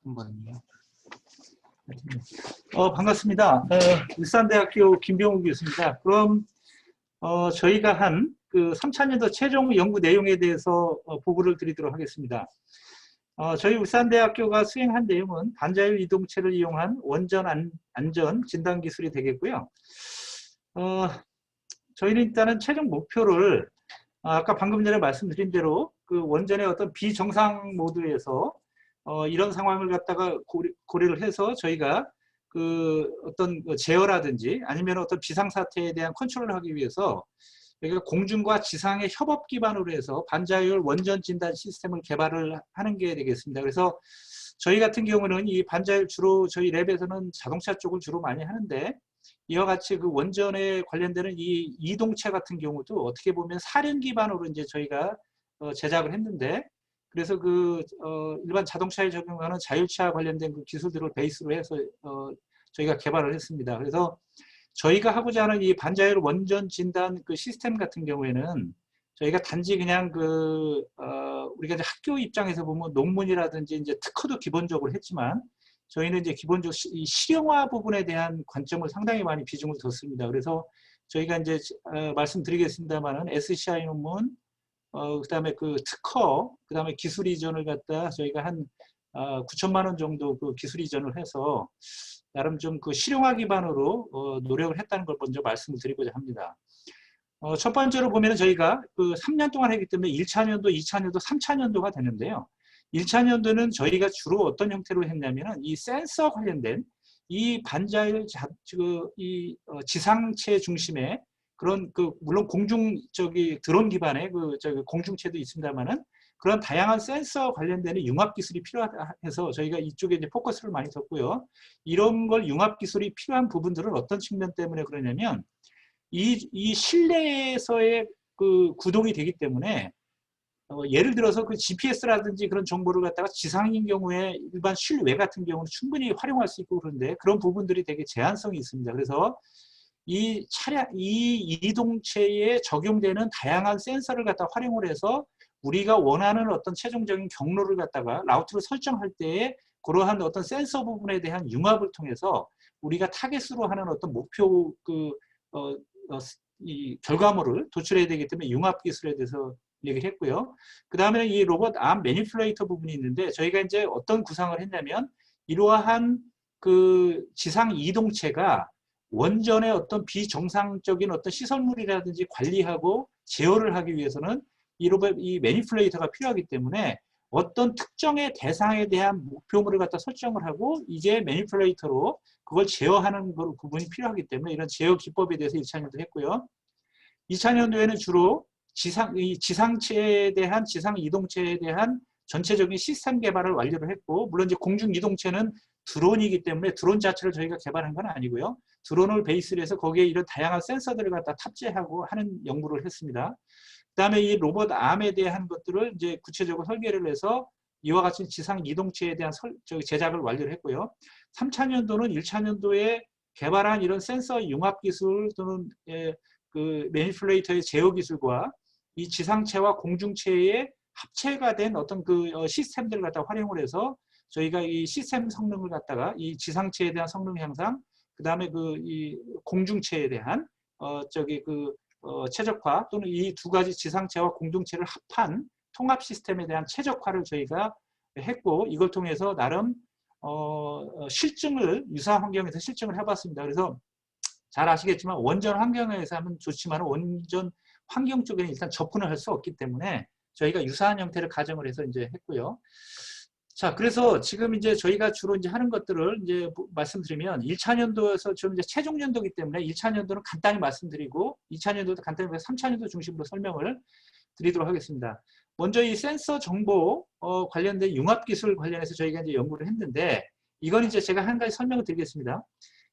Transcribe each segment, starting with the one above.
한번요. 반갑습니다. 울산대학교 김병우 교수입니다. 그럼 저희가 한 그 3차년도 최종 연구 내용에 대해서 보고를 드리도록 하겠습니다. 저희 울산대학교가 수행한 내용은 반자율 이동체를 이용한 원전 안전 진단 기술이 되겠고요. 저희는 일단은 최종 목표를 아까 방금 전에 말씀드린 대로 그 원전의 어떤 비정상 모드에서 이런 상황을 갖다가 고려를 해서 저희가 그 어떤 제어라든지 아니면 어떤 비상사태에 대한 컨트롤을 하기 위해서 여기가 공중과 지상의 협업 기반으로 해서 반자율 원전 진단 시스템을 개발을 하는 게 되겠습니다. 그래서 저희 같은 경우는 이 반자율 주로 저희 랩에서는 자동차 쪽을 주로 많이 하는데 이와 같이 그 원전에 관련되는 이 이동체 같은 경우도 어떻게 보면 사륜 기반으로 이제 저희가 제작을 했는데 그래서 그 일반 자동차에 적용하는 자율차 관련된 그 기술들을 베이스로 해서 저희가 개발을 했습니다. 그래서 저희가 하고자 하는 이 반자율 원전 진단 그 시스템 같은 경우에는 저희가 단지 그냥 그 우리가 이제 학교 입장에서 보면 논문이라든지 이제 특허도 기본적으로 했지만 저희는 이제 기본적으로 이 실용화 부분에 대한 관점을 상당히 많이 비중을 뒀습니다. 그래서 저희가 이제 말씀드리겠습니다만은 SCI 논문, 그다음에 그 특허, 그다음에 기술 이전을 갖다 저희가 한 9천만 원 정도 그 기술 이전을 해서 나름 좀 그 실용화 기반으로 노력을 했다는 걸 먼저 말씀을 드리고자 합니다. 첫 번째로 보면 저희가 그 3년 동안 했기 때문에 1차년도, 2차년도, 3차년도가 되는데요. 1차년도는 저희가 주로 어떤 형태로 했냐면은 이 센서 관련된 이 반자율 지상체 중심의 그런 그 물론 공중 드론 기반의 그 공중체도 있습니다만은 그런 다양한 센서 관련되는 융합 기술이 필요해서 저희가 이쪽에 이제 포커스를 많이 뒀고요. 이런 걸 융합 기술이 필요한 부분들은 어떤 측면 때문에 그러냐면 이 실내에서의 그 구동이 되기 때문에 예를 들어서 그 GPS라든지 그런 정보를 갖다가 지상인 경우에 일반 실외 같은 경우는 충분히 활용할 수 있고 그런데 그런 부분들이 되게 제한성이 있습니다. 그래서 이 이동체에 적용되는 다양한 센서를 갖다 활용을 해서 우리가 원하는 어떤 최종적인 경로를 갖다가 라우트를 설정할 때에 그러한 어떤 센서 부분에 대한 융합을 통해서 우리가 타겟으로 하는 어떤 목표 이 결과물을 도출해야 되기 때문에 융합 기술에 대해서 얘기를 했고요. 그 다음에 이 로봇 암 매니플레이터 부분이 있는데 저희가 이제 어떤 구상을 했냐면 이러한 그 지상 이동체가 원전의 어떤 비정상적인 어떤 시설물이라든지 관리하고 제어를 하기 위해서는 이 매니플레이터가 필요하기 때문에 어떤 특정의 대상에 대한 목표물을 갖다 설정을 하고 이제 매니플레이터로 그걸 제어하는 부분이 필요하기 때문에 이런 제어 기법에 대해서 1차년도 했고요. 2차년도에는 주로 지상체에 대한 지상 이동체에 대한 전체적인 시스템 개발을 완료를 했고 물론 이제 공중 이동체는 드론이기 때문에 드론 자체를 저희가 개발한 건 아니고요. 드론을 베이스로 해서 거기에 이런 다양한 센서들을 갖다 탑재하고 하는 연구를 했습니다. 그다음에 이 로봇 암에 대한 것들을 이제 구체적으로 설계를 해서 이와 같이 지상 이동체에 대한 제작을 완료를 했고요. 3차년도는 1차년도에 개발한 이런 센서 융합 기술 또는 그 매니플레이터의 제어 기술과 이 지상체와 공중체의 합체가 된 어떤 그 시스템들을 갖다 활용을 해서 저희가 이 시스템 성능을 갖다가 이 지상체에 대한 성능 향상, 그 다음에 그 이 공중체에 대한 최적화 또는 이 두 가지 지상체와 공중체를 합한 통합 시스템에 대한 최적화를 저희가 했고 이걸 통해서 나름 실증을 유사 환경에서 실증을 해봤습니다. 그래서 잘 아시겠지만 원전 환경에서 하면 좋지만 원전 환경 쪽에는 일단 접근을 할 수 없기 때문에 저희가 유사한 형태를 가정을 해서 이제 했고요. 자, 그래서 지금 이제 저희가 주로 이제 하는 것들을 이제 말씀드리면 1차년도에서 좀 이제 최종 연도이기 때문에 1차년도는 간단히 말씀드리고 2차년도도 간단히 3차년도 중심으로 설명을 드리도록 하겠습니다. 먼저 이 센서 정보 관련된 융합 기술 관련해서 저희가 이제 연구를 했는데 이건 이제 제가 한 가지 설명을 드리겠습니다.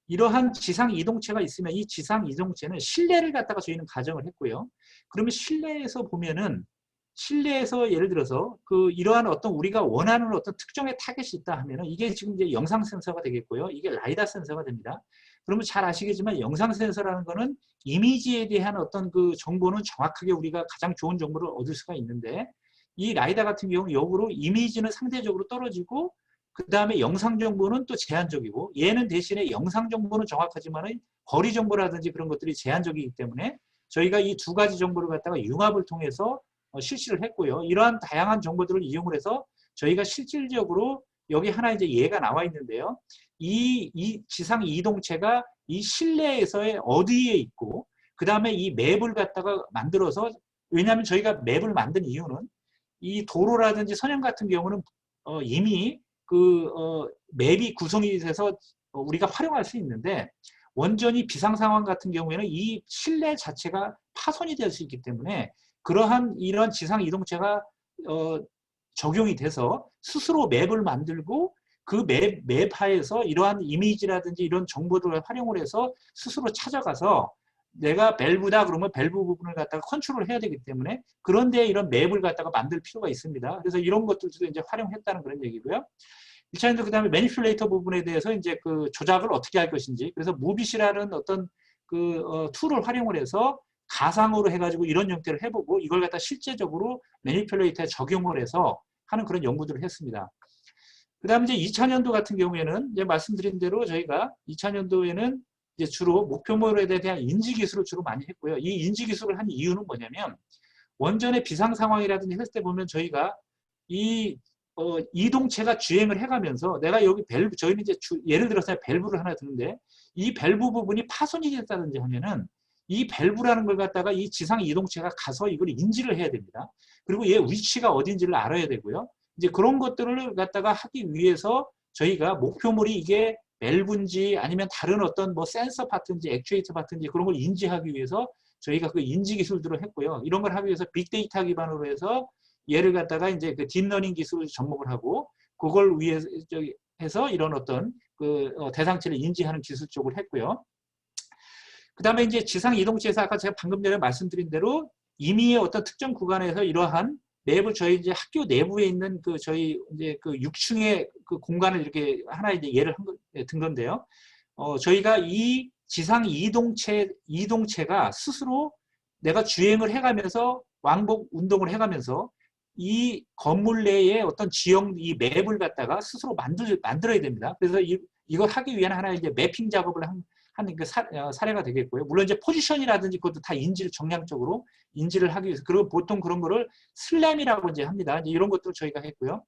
이러한 지상 이동체가 있으면 이 지상 이동체는 실내를 갖다가 저희는 가정을 했고요. 그러면 실내에서 보면은 실내에서 예를 들어서 그 이러한 어떤 우리가 원하는 어떤 특정의 타겟이 있다 하면은 이게 지금 이제 영상 센서가 되겠고요. 이게 라이다 센서가 됩니다. 그러면 잘 아시겠지만 영상 센서라는 거는 이미지에 대한 어떤 그 정보는 정확하게 우리가 가장 좋은 정보를 얻을 수가 있는데 이 라이다 같은 경우는 역으로 이미지는 상대적으로 떨어지고 그 다음에 영상 정보는 또 제한적이고, 얘는 대신에 영상 정보는 정확하지만 거리 정보라든지 그런 것들이 제한적이기 때문에 저희가 이 두 가지 정보를 갖다가 융합을 통해서 실시를 했고요. 이러한 다양한 정보들을 이용을 해서 저희가 실질적으로 여기 하나 이제 예가 나와 있는데요. 이 지상 이동체가 이 실내에서의 어디에 있고, 그 다음에 이 맵을 갖다가 만들어서, 왜냐하면 저희가 맵을 만든 이유는 이 도로라든지 선형 같은 경우는 이미 맵이 구성이 돼서 우리가 활용할 수 있는데, 원전이 비상 상황 같은 경우에는 이 실내 자체가 파손이 될 수 있기 때문에 그러한 이런 지상 이동체가 적용이 돼서 스스로 맵을 만들고 그 맵하에서 이러한 이미지라든지 이런 정보들을 활용을 해서 스스로 찾아가서 내가 밸브다 그러면 밸브 부분을 갖다가 컨트롤을 해야 되기 때문에 그런데 이런 맵을 갖다가 만들 필요가 있습니다. 그래서 이런 것들도 이제 활용했다는 그런 얘기고요. 1차원도 그 다음에 매니플레이터 부분에 대해서 이제 그 조작을 어떻게 할 것인지, 그래서 무빗이라는 어떤 툴을 활용을 해서 가상으로 해가지고 이런 형태를 해보고 이걸 갖다 실제적으로 매니플레이터에 적용을 해서 하는 그런 연구들을 했습니다. 그 다음에 이제 2차년도 같은 경우에는 이제 말씀드린 대로 저희가 2차년도에는 이제 주로 목표물에 대한 인지 기술을 주로 많이 했고요. 이 인지 기술을 한 이유는 뭐냐면 원전의 비상 상황이라든지 했을 때 보면 저희가 이 이동체가 주행을 해가면서 내가 여기 밸브, 저희는 이제 예를 들어서 밸브를 하나 드는데 이 밸브 부분이 파손이 됐다든지 하면은 이 밸브라는 걸 갖다가 이 지상 이동체가 가서 이걸 인지를 해야 됩니다. 그리고 얘 위치가 어딘지를 알아야 되고요. 이제 그런 것들을 갖다가 하기 위해서 저희가 목표물이 이게 밸브인지 아니면 다른 어떤 뭐 센서 파트인지 액추에이터 파트인지 그런 걸 인지하기 위해서 저희가 그 인지 기술들을 했고요. 이런 걸 하기 위해서 빅데이터 기반으로 해서 얘를 갖다가 이제 그 딥러닝 기술을 접목을 하고 그걸 위해서 해서 이런 어떤 대상체를 인지하는 기술 쪽을 했고요. 그 다음에 이제 지상 이동체에서 아까 제가 방금 전에 말씀드린 대로 임의의 어떤 특정 구간에서 이러한 맵을 저희 이제 학교 내부에 있는 저희 이제 6층의 그 공간을 이렇게 하나 이제 예를 든 건데요. 저희가 이 지상 이동체가 스스로 내가 주행을 해가면서 왕복 운동을 해가면서 이 건물 내에 어떤 지형, 이 맵을 갖다가 스스로 만들어야 됩니다. 그래서 이걸 하기 위한 하나의 이제 매핑 작업을 하는 그 사례가 되겠고요. 물론 이제 포지션이라든지 그것도 다 인지를 정량적으로 인지를 하기 위해서, 그리고 보통 그런 거를 슬램이라고 이제 합니다. 이제 이런 것도 저희가 했고요.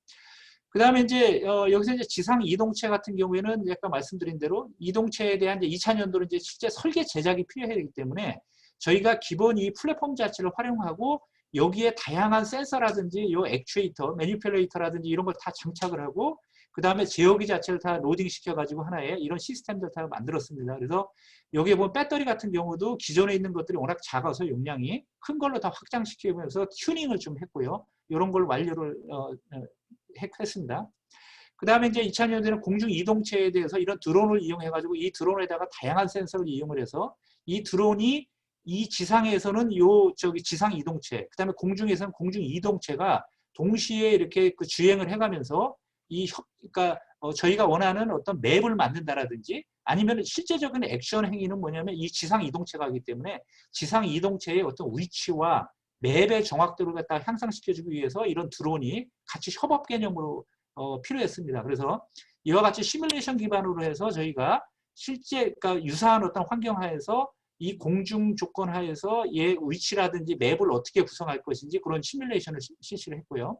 그 다음에 이제 여기서 이제 지상 이동체 같은 경우에는 아까 말씀드린 대로 이동체에 대한 이제 2차 년도로 이제 실제 설계 제작이 필요해야 되기 때문에 저희가 기본 이 플랫폼 자체를 활용하고 여기에 다양한 센서라든지 요 액추에이터, 매니플레이터라든지 이런 걸 다 장착을 하고 그 다음에 제어기 자체를 다 로딩 시켜가지고 하나의 이런 시스템들 다 만들었습니다. 그래서 여기에 보면 배터리 같은 경우도 기존에 있는 것들이 워낙 작아서 용량이 큰 걸로 다 확장시키면서 튜닝을 좀 했고요. 이런 걸 완료를 했습니다. 그 다음에 이제 2차 년도에는 공중 이동체에 대해서 이런 드론을 이용해가지고 이 드론에다가 다양한 센서를 이용을 해서 이 드론이 이 지상에서는 지상 이동체, 그 다음에 공중에서는 공중 이동체가 동시에 이렇게 주행을 해가면서 그러니까 저희가 원하는 어떤 맵을 만든다라든지 아니면 실제적인 액션 행위는 뭐냐면 이 지상 이동체가 하기 때문에 지상 이동체의 어떤 위치와 맵의 정확도를 갖다 향상시켜주기 위해서 이런 드론이 같이 협업 개념으로 필요했습니다. 그래서 이와 같이 시뮬레이션 기반으로 해서 저희가 실제 그러니까 유사한 어떤 환경 하에서 이 공중 조건 하에서 얘 위치라든지 맵을 어떻게 구성할 것인지 그런 시뮬레이션을 실시를 했고요.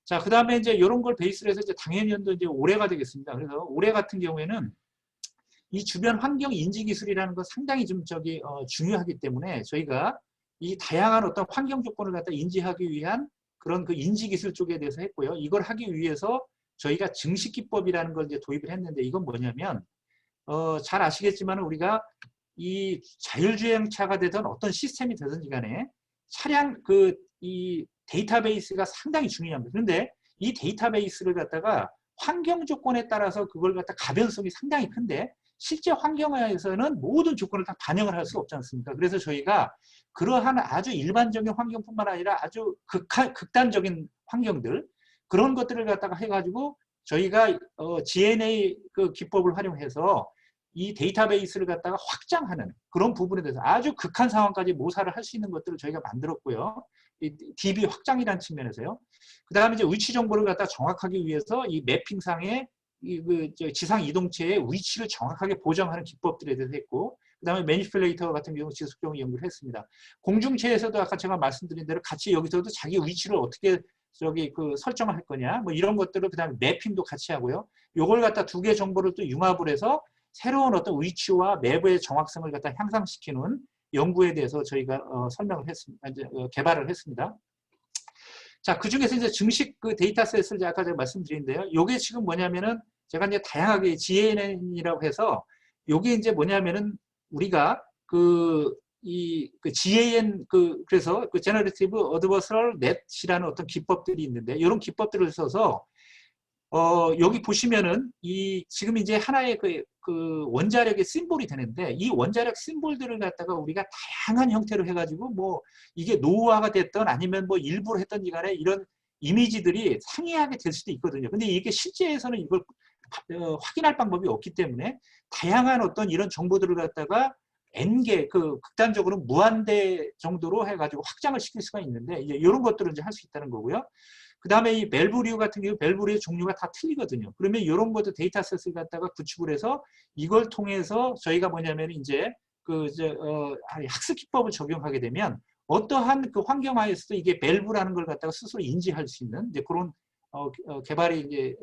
자, 그 다음에 이제 이런 걸 베이스로 해서 이제 당연연도 이제 올해가 되겠습니다. 그래서 올해 같은 경우에는 이 주변 환경 인지 기술이라는 건 상당히 좀 중요하기 때문에 저희가 이 다양한 어떤 환경 조건을 갖다 인지하기 위한 그런 그 인지 기술 쪽에 대해서 했고요. 이걸 하기 위해서 저희가 증식 기법이라는 걸 이제 도입을 했는데 이건 뭐냐면 잘 아시겠지만 우리가 이 자율주행차가 되든 어떤 시스템이 되든지 간에 차량 이 데이터베이스가 상당히 중요합니다. 그런데 이 데이터베이스를 갖다가 환경 조건에 따라서 그걸 갖다 가변성이 상당히 큰데 실제 환경에서는 모든 조건을 다 반영을 할 수 없지 않습니까? 그래서 저희가 그러한 아주 일반적인 환경뿐만 아니라 아주 극단적인 환경들 그런 것들을 갖다가 해가지고 저희가 GNA 그 기법을 활용해서 이 데이터베이스를 갖다가 확장하는 그런 부분에 대해서 아주 극한 상황까지 모사를 할 수 있는 것들을 저희가 만들었고요. 이 DB 확장이라는 측면에서요. 그 다음에 이제 위치 정보를 갖다 정확하기 위해서 이 매핑상의 지상 이동체의 위치를 정확하게 보정하는 기법들에 대해서 했고, 그 다음에 매니플레이터 같은 경우 지속적으로 연구를 했습니다. 공중체에서도 아까 제가 말씀드린 대로 같이 여기서도 자기 위치를 어떻게 설정을 할 거냐, 뭐 이런 것들을 그 다음에 매핑도 같이 하고요. 요걸 갖다 두 개 정보를 또 융합을 해서 새로운 어떤 위치와 맵의 정확성을 갖다 향상시키는 연구에 대해서 저희가 설명을 했습니다. 개발을 했습니다. 자, 그 중에서 이제 증식 그 데이터셋을 아까 제가 말씀드린데요. 요게 지금 뭐냐면은 제가 이제 다양하게 GAN이라고 해서 요게 이제 뭐냐면은 우리가 GAN 그래서 그 Generative Adversarial Net이라는 어떤 기법들이 있는데 이런 기법들을 써서 여기 보시면은 지금 이제 하나의 그 원자력의 심볼이 되는데 이 원자력 심볼들을 갖다가 우리가 다양한 형태로 해가지고 뭐 이게 노후화가 됐던 아니면 뭐 일부러 했던 간에 이런 이미지들이 상이하게 될 수도 있거든요. 근데 이게 실제에서는 이걸 확인할 방법이 없기 때문에 다양한 어떤 이런 정보들을 갖다가 N개, 극단적으로 무한대 정도로 해가지고 확장을 시킬 수가 있는데 이제 이런 것들을 이제 할 수 있다는 거고요. 그 다음에 이 밸브류 같은 경우 밸브류의 종류가 다 틀리거든요. 그러면 이런 것도 데이터셋을 갖다가 구축을 해서 이걸 통해서 저희가 뭐냐면 이제 학습 기법을 적용하게 되면 어떠한 그 환경 하에서도 이게 밸브라는 걸 갖다가 스스로 인지할 수 있는 이제 그런 개발이 이제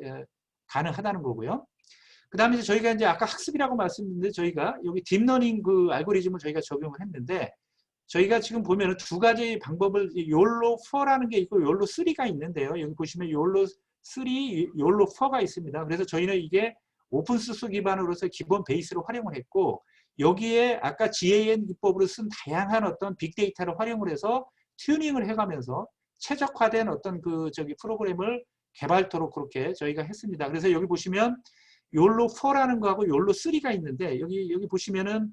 가능하다는 거고요. 그 다음에 이제 저희가 이제 아까 학습이라고 말씀드렸는데 저희가 여기 딥러닝 그 알고리즘을 저희가 적용을 했는데 저희가 지금 보면 두 가지 방법을 YOLO4라는 게 있고 YOLO3가 있는데요. 여기 보시면 YOLO3, YOLO4가 있습니다. 그래서 저희는 이게 오픈소스 기반으로서 기본 베이스로 활용을 했고 여기에 아까 GAN 기법으로 쓴 다양한 어떤 빅데이터를 활용을 해서 튜닝을 해가면서 최적화된 어떤 프로그램을 개발토록 그렇게 저희가 했습니다. 그래서 여기 보시면 YOLO4라는 거하고 YOLO3가 있는데 여기 보시면은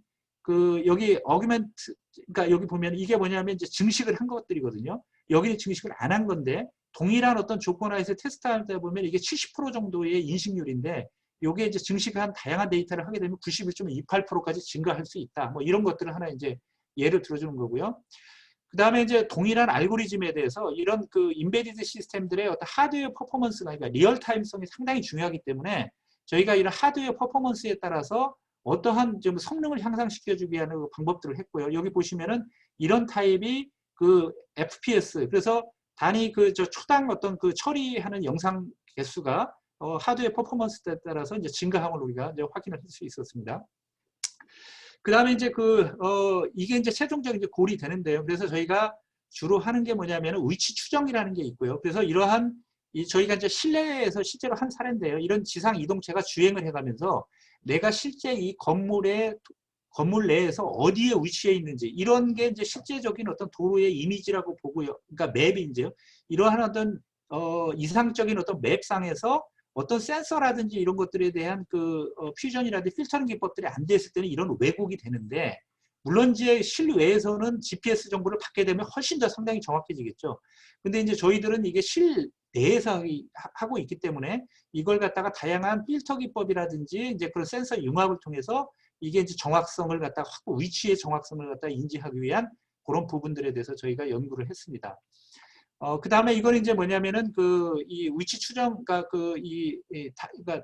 여기 어규멘트, 그러니까 여기 보면 이게 뭐냐면 이제 증식을 한 것들이거든요. 여기는 증식을 안 한 건데 동일한 어떤 조건 하에서 테스트할 때 보면 이게 70% 정도의 인식률인데 요게 이제 증식한 다양한 데이터를 하게 되면 91.28%까지 증가할 수 있다. 뭐 이런 것들을 하나 이제 예를 들어주는 거고요. 그 다음에 이제 동일한 알고리즘에 대해서 이런 인베디드 시스템들의 어떤 하드웨어 퍼포먼스가, 그러니까 리얼타임성이 상당히 중요하기 때문에 저희가 이런 하드웨어 퍼포먼스에 따라서 어떠한 좀 성능을 향상시켜주기 위한 방법들을 했고요. 여기 보시면은 이런 타입이 FPS, 그래서 단위 초당 어떤 처리하는 영상 개수가 하드웨어 퍼포먼스에 따라서 이제 증가함을 우리가 이제 확인을 할 수 있었습니다. 그 다음에 이제 이게 이제 최종적인 이제 골이 되는데요. 그래서 저희가 주로 하는 게 뭐냐면 위치 추정이라는 게 있고요. 그래서 이러한 저희가 이제 실내에서 실제로 한 사례인데요. 이런 지상 이동체가 주행을 해가면서 내가 실제 이 건물 내에서 어디에 위치해 있는지 이런 게 이제 실제적인 어떤 도로의 이미지라고 보고요. 그러니까 맵이 이제요. 이러한 어떤 이상적인 어떤 맵상에서 어떤 센서라든지 이런 것들에 대한 퓨전이라든지 필터링 기법들이 안 됐을 때는 이런 왜곡이 되는데 물론 이제 실외에서는 GPS 정보를 받게 되면 훨씬 더 상당히 정확해지겠죠. 근데 이제 저희들은 이게 실내에서 하고 있기 때문에 이걸 갖다가 다양한 필터 기법이라든지 이제 그런 센서 융합을 통해서 이게 이제 정확성을 갖다가 위치의 정확성을 갖다가 인지하기 위한 그런 부분들에 대해서 저희가 연구를 했습니다. 그 다음에 이건 이제 뭐냐면은 이 위치 추정, 그러니까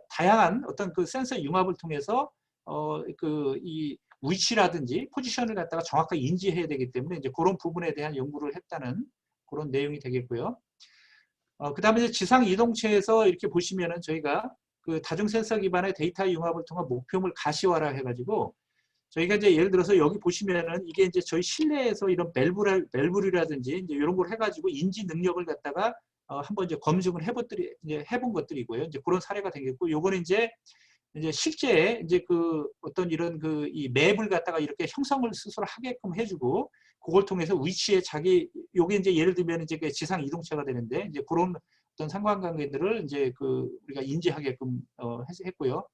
다양한 어떤 센서 융합을 통해서 이 위치라든지 포지션을 갖다가 정확하게 인지해야 되기 때문에 이제 그런 부분에 대한 연구를 했다는 그런 내용이 되겠고요. 그 다음에 이제 지상 이동체에서 이렇게 보시면은 저희가 다중 센서 기반의 데이터 융합을 통한 목표물 가시화라 해가지고 저희가 이제 예를 들어서 여기 보시면은 이게 이제 저희 실내에서 이런 밸브류라든지 이제 이런 걸 해가지고 인지 능력을 갖다가 한번 이제 검증을 해본 것들이고요. 이제 그런 사례가 되겠고, 요거는 이제 실제 이제 어떤 이런 이 맵을 갖다가 이렇게 형성을 스스로 하게끔 해주고, 그걸 통해서 위치에 요게 이제 예를 들면 이제 지상 이동체가 되는데, 이제 그런 어떤 상관관계들을 이제 우리가 인지하게끔 했고요.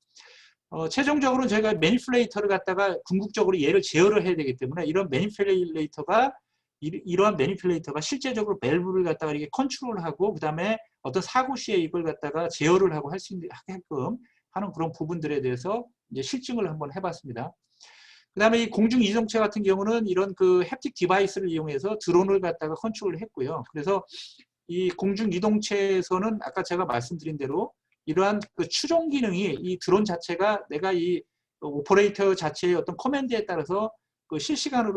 최종적으로는 저희가 매니플레이터를 갖다가 궁극적으로 얘를 제어를 해야 되기 때문에 이러한 매니플레이터가 실제적으로 밸브를 갖다가 이렇게 컨트롤하고 그 다음에 어떤 사고 시에 이걸 갖다가 제어를 하고 할 수 있게끔 하는 그런 부분들에 대해서 이제 실증을 한번 해봤습니다. 그 다음에 이 공중 이동체 같은 경우는 이런 그 햅틱 디바이스를 이용해서 드론을 갖다가 컨트롤을 했고요. 그래서 이 공중 이동체에서는 아까 제가 말씀드린 대로 이러한 그 추종 기능이 이 드론 자체가 내가 이 오퍼레이터 자체의 어떤 커맨드에 따라서 그 실시간으로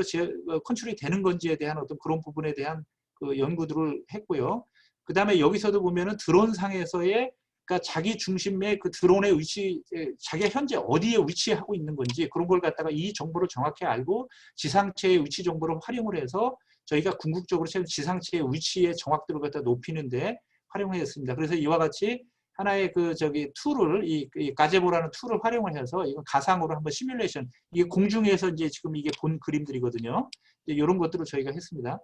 컨트롤이 되는 건지에 대한 어떤 그런 부분에 대한 그 연구들을 했고요. 그 다음에 여기서도 보면은 드론 상에서의 그러니까 자기 중심의 그 드론의 위치, 자기가 현재 어디에 위치하고 있는 건지 그런 걸 갖다가 이 정보를 정확히 알고 지상체의 위치 정보를 활용을 해서 저희가 궁극적으로 지상체의 위치의 정확도를 갖다 높이는데 활용했습니다. 그래서 이와 같이 하나의 그 툴을 이 가제보라는 툴을 활용을 해서 이건 가상으로 한번 시뮬레이션, 이게 공중에서 이제 지금 이게 본 그림들이거든요. 이런 것들을 저희가 했습니다.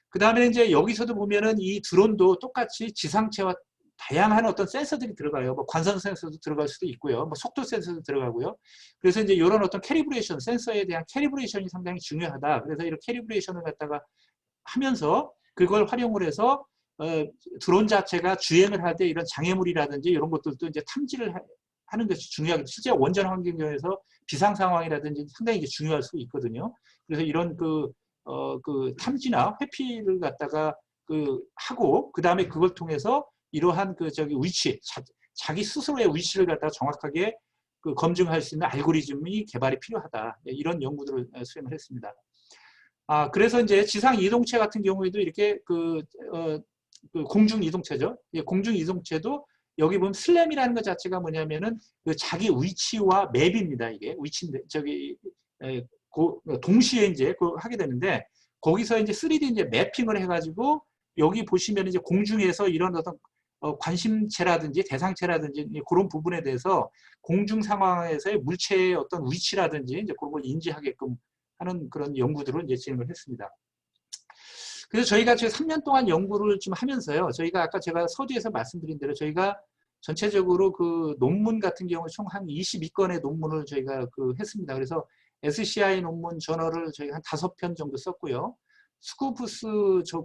그 다음에 이제 여기서도 보면은 이 드론도 똑같이 지상체와 다양한 어떤 센서들이 들어가요. 뭐 관성 센서도 들어갈 수도 있고요. 뭐 속도 센서도 들어가고요. 그래서 이제 이런 어떤 캐리브레이션, 센서에 대한 캐리브레이션이 상당히 중요하다. 그래서 이런 캐리브레이션을 갖다가 하면서 그걸 활용을 해서 드론 자체가 주행을 할 때 이런 장애물이라든지 이런 것들도 이제 탐지를 하는 것이 중요하게, 실제 원전 환경에서 비상 상황이라든지 상당히 이게 중요할 수 있거든요. 그래서 이런 그 탐지나 회피를 갖다가 하고 그 다음에 그걸 통해서 이러한 위치, 자기 스스로의 위치를 갖다가 정확하게 검증할 수 있는 알고리즘이 개발이 필요하다. 이런 연구들을 수행을 했습니다. 그래서 이제 지상 이동체 같은 경우에도 이렇게 공중 이동체죠. 공중 이동체도 여기 보면 슬램이라는 것 자체가 뭐냐면은 자기 위치와 맵입니다. 이게 위치인데 동시에 이제 하게 되는데 거기서 이제 3D 이제 매핑을 해가지고 여기 보시면 이제 공중에서 이런 어떤 관심체라든지 대상체라든지 그런 부분에 대해서 공중 상황에서의 물체의 어떤 위치라든지 이제 그런 걸 인지하게끔 하는 그런 연구들을 이제 진행을 했습니다. 그래서 저희가 지금 3년 동안 연구를 좀 하면서요. 저희가 아까 제가 서두에서 말씀드린 대로 저희가 전체적으로 그 논문 같은 경우 총 한 22건의 논문을 저희가 했습니다. 그래서 SCI 논문 저널을 저희가 한 5편 정도 썼고요. 스쿠프스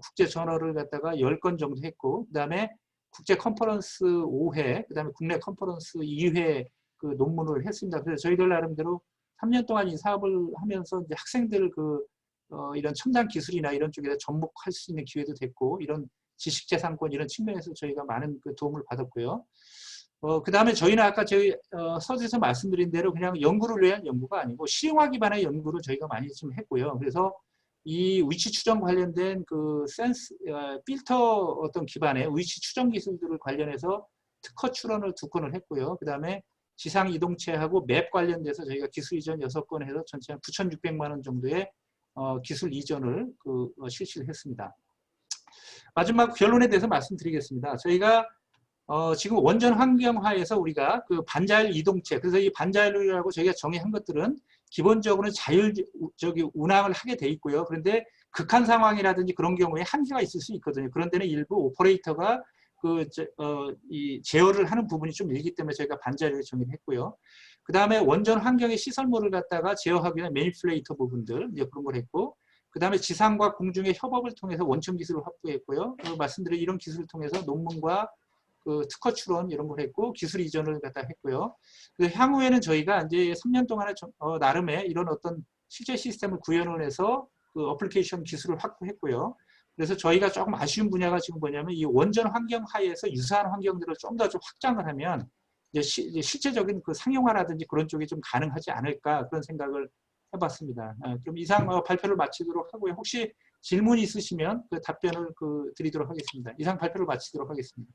국제 저널을 갖다가 10건 정도 했고, 그 다음에 국제 컨퍼런스 5회, 그 다음에 국내 컨퍼런스 2회 그 논문을 했습니다. 그래서 저희들 나름대로 3년 동안 이 사업을 하면서 이제 학생들 이런 첨단 기술이나 이런 쪽에 접목할 수 있는 기회도 됐고, 이런 지식재산권 이런 측면에서 저희가 많은 도움을 받았고요. 그 다음에 저희는 아까 저희 서두에서 말씀드린 대로 그냥 연구를 위한 연구가 아니고 실용화 기반의 연구를 저희가 많이 좀 했고요. 그래서 이 위치 추정 관련된 필터 어떤 기반의 위치 추정 기술들을 관련해서 특허 출원을 2건을 했고요. 그 다음에 지상 이동체하고 맵 관련돼서 저희가 기술 이전 6건 해서 전체 한 9,600만 원 정도의 기술 이전을 실시를 했습니다. 마지막 결론에 대해서 말씀드리겠습니다. 저희가 지금 원전 환경하에서 우리가 반자율 이동체, 그래서 이 반자율이라고 저희가 정의한 것들은 기본적으로 자율적인 운항을 하게 돼 있고요. 그런데 극한 상황이라든지 그런 경우에 한계가 있을 수 있거든요. 그런 데는 일부 오퍼레이터가 이 제어를 하는 부분이 좀 있기 때문에 저희가 반자율을 정의를 했고요. 그 다음에 원전 환경의 시설물을 갖다가 제어하기 위한 매니플레이터 부분들, 이제 그런 걸 했고, 그 다음에 지상과 공중의 협업을 통해서 원천 기술을 확보했고요. 말씀드린 이런 기술을 통해서 논문과 특허 출원 이런 걸 했고, 기술 이전을 갖다 했고요. 향후에는 저희가 이제 3년 동안에 나름의 이런 어떤 실제 시스템을 구현을 해서 어플리케이션 기술을 확보했고요. 그래서 저희가 조금 아쉬운 분야가 지금 뭐냐면 이 원전 환경 하에서 유사한 환경들을 좀 더 좀 확장을 하면 이제 실제적인 상용화라든지 그런 쪽이 좀 가능하지 않을까 그런 생각을 해봤습니다. 그럼 이상 발표를 마치도록 하고요. 혹시 질문이 있으시면 답변을 드리도록 하겠습니다. 이상 발표를 마치도록 하겠습니다.